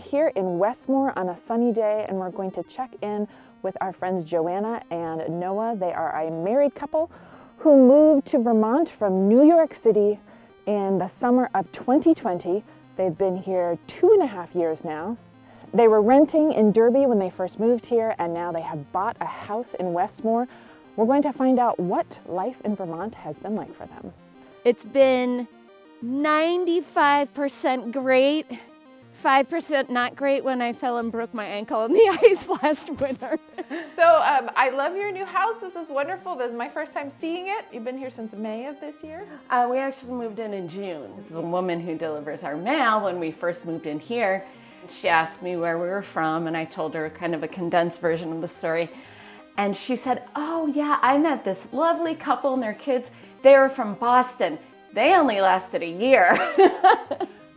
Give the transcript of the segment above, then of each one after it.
here in Westmore on a sunny day, and we're going to check in with our friends Joanna and Noah. They are a married couple who moved to Vermont from New York City in the summer of 2020. They've been here 2.5 years now. They were renting in Derby when they first moved here, and now they have bought a house in Westmore. We're going to find out what life in Vermont has been like for them. It's been 95% great, 5% not great when I fell and broke my ankle on the ice last winter. So I love your new house. This is wonderful. This is my first time seeing it. You've been here since May of this year? We actually moved in June. The woman who delivers our mail, when we first moved in here, she asked me where we were from, and I told her kind of a condensed version of the story. And she said, oh yeah, I met this lovely couple and their kids. They were from Boston. They only lasted a year.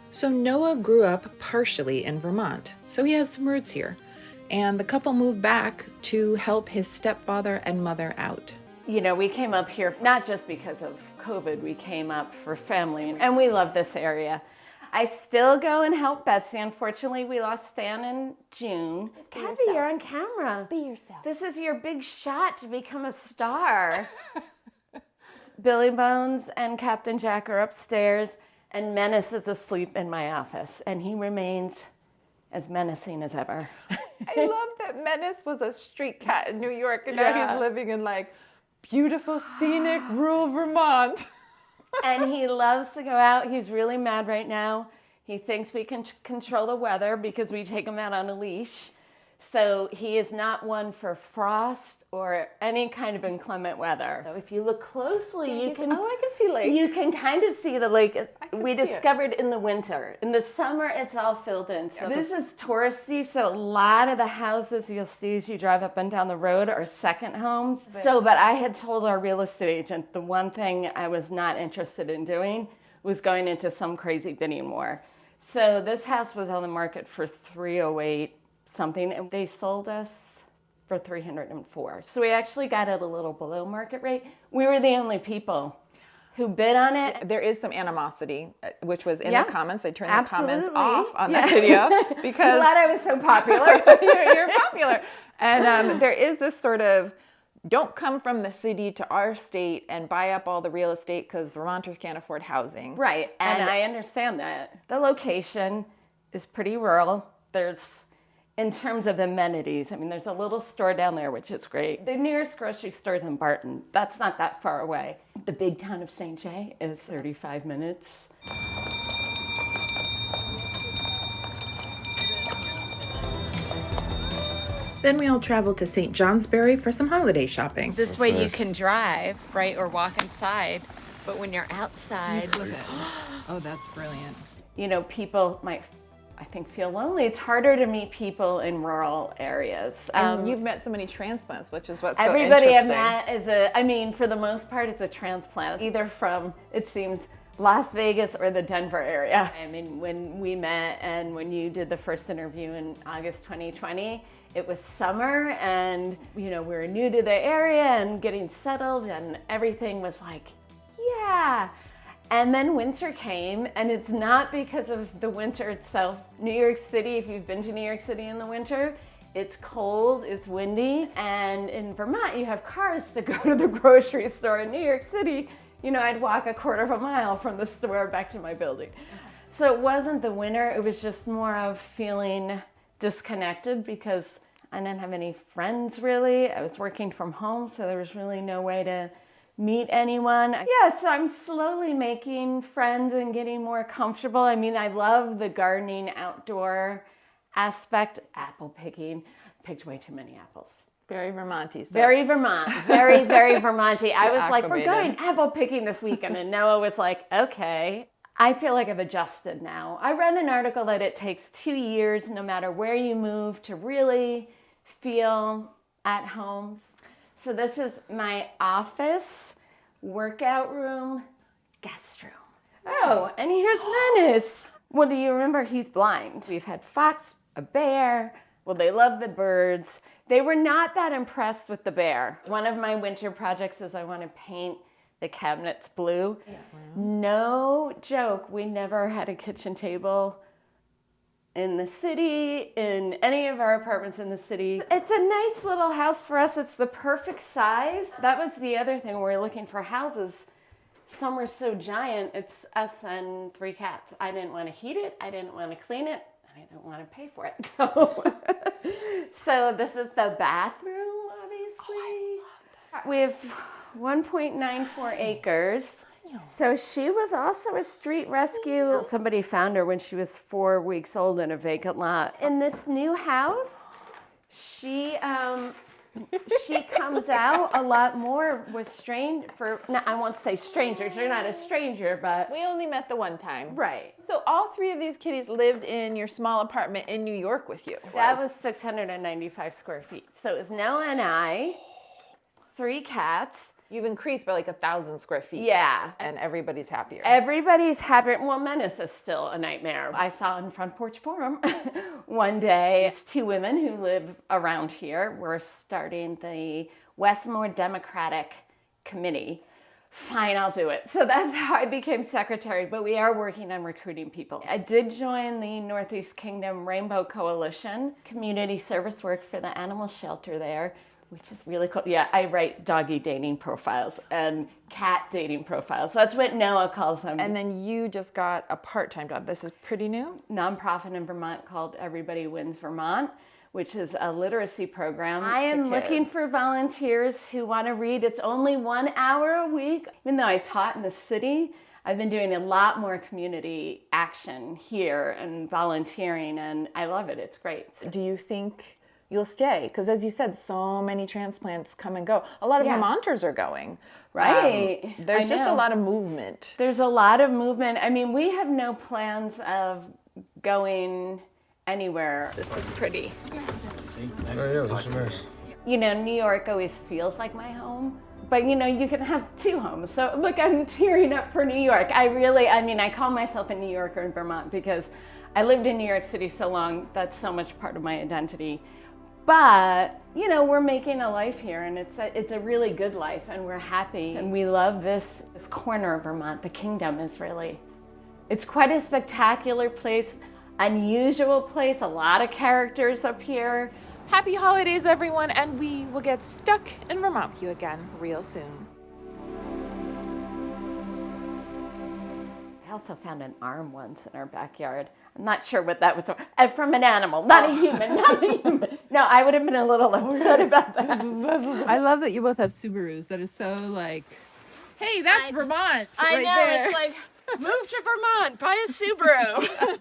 So Noah grew up partially in Vermont, so he has some roots here. And the couple moved back to help his stepfather and mother out. You know, we came up here not just because of COVID, we came up for family, and we love this area. I still go and help Betsy. Unfortunately, we lost Stan in June. Kathy, you're on camera. Be yourself. This is your big shot to become a star. Billy Bones and Captain Jack are upstairs, and Menace is asleep in my office, and he remains as menacing as ever. I love that Menace was a street cat in New York, and now he's living in like beautiful, scenic, rural Vermont. And he loves to go out. He's really mad right now. He thinks we can control the weather because we take him out on a leash. So he is not one for frost or any kind of inclement weather. So if you look closely, I can see lake. You can kind of see the lake. We see discovered in the winter. In the summer, it's all filled in. So this is touristy, so a lot of the houses you'll see as you drive up and down the road are second homes. But I had told our real estate agent the one thing I was not interested in doing was going into some crazy bidding war. So this house was on the market for $308 something, and they sold us for $304. So we actually got it a little below market rate. We were the only people who bid on it. There is some animosity, which was in the comments. I turned the comments Absolutely. off on the video because glad I was so popular. you're popular. And there is this sort of, don't come from the city to our state and buy up all the real estate because Vermonters can't afford housing. Right, and I understand that. The location is pretty rural. There's, in terms of amenities, I mean, there's a little store down there, which is great. The nearest grocery store is in Barton. That's not that far away. The big town of St. Jay is 35 minutes. Then we all traveled to St. Johnsbury for some holiday shopping. This way you can drive, right, or walk inside. But when you're outside, Oh, that's brilliant. you know, people might, I think, feel lonely. It's harder to meet people in rural areas. And you've met so many transplants, which is what's so Everybody I've interesting. met is for the most part, it's a transplant, either from, it seems, Las Vegas or the Denver area. I mean, when we met and when you did the first interview in August 2020, it was summer and, you know, we were new to the area and getting settled and everything was like, yeah. And then winter came, and it's not because of the winter itself. New York City, if you've been to New York City in the winter, it's cold, it's windy, and in Vermont you have cars to go to the grocery store. In New York City, you know, I'd walk a quarter of a mile from the store back to my building. So it wasn't the winter, it was just more of feeling disconnected because I didn't have any friends really. I was working from home, so there was really no way to meet anyone. Yeah, so I'm slowly making friends and getting more comfortable. I mean, I love the gardening outdoor aspect. Apple picking. Picked way too many apples. Very Vermonty. So. Very Vermont. Very, very Vermonty. I was like, we're acclimated. going apple picking this weekend. And Noah was like, okay. I feel like I've adjusted now. I read an article that it takes 2 years, no matter where you move, to really feel at home. So this is my office, workout room, guest room. Oh, and here's Menace. Well, do you remember he's blind? We've had fox, a bear. Well, they love the birds. They were not that impressed with the bear. One of my winter projects is I want to paint the cabinets blue. Yeah. No joke, we never had a kitchen table in the city, in any of our apartments in the city. It's a nice little house for us. It's the perfect size. That was the other thing. We were looking for houses. Some were so giant. It's us and 3 cats. I didn't want to heat it. I didn't want to clean it. I didn't want to pay for it. So this is the bathroom, obviously. We have 1.94 acres. So she was also a street rescue. Somebody found her when she was 4 weeks old in a vacant lot. In this new house, she comes out a lot more with I won't say strangers, you're not a stranger, but. We only met the one time. Right. So all 3 of these kitties lived in your small apartment in New York with you? That was 695 square feet. So it was Noah and I, 3 cats. You've increased by like 1,000 square feet. Yeah. And everybody's happier. Everybody's happier. Well, Menace is still a nightmare. I saw in Front Porch Forum one day, 2 women who live around here were starting the Westmore Democratic Committee. Fine, I'll do it. So that's how I became secretary, but we are working on recruiting people. I did join the Northeast Kingdom Rainbow Coalition, community service work for the animal shelter there, which is really cool. Yeah, I write doggy dating profiles and cat dating profiles. That's what Noah calls them. And then you just got a part-time job. This is pretty new? Nonprofit in Vermont called Everybody Wins Vermont, which is a literacy program. I am looking for volunteers who want to read. It's only 1 hour a week. Even though I taught in the city, I've been doing a lot more community action here and volunteering, and I love it. It's great. Do you think you'll stay? Because as you said, so many transplants come and go. A lot of Vermonters are going. Right. There's just a lot of movement. There's a lot of movement. I mean, we have no plans of going anywhere. This is pretty. Oh yeah, that's nice. You know, New York always feels like my home, but you know, you can have 2 homes. So look, I'm tearing up for New York. I call myself a New Yorker in Vermont because I lived in New York City so long. That's so much part of my identity. But, you know, we're making a life here, and it's a really good life, and we're happy. And we love this corner of Vermont. The kingdom is it's quite a spectacular place, unusual place, a lot of characters up here. Happy holidays, everyone, and we will get stuck in Vermont with you again real soon. I also found an arm once in our backyard. I'm not sure what that was from an animal, not a human, not a human. No, I would have been a little upset about that. I love that you both have Subarus. That is so like, hey, that's Vermont I right know, there. it's like, move to Vermont, buy a Subaru.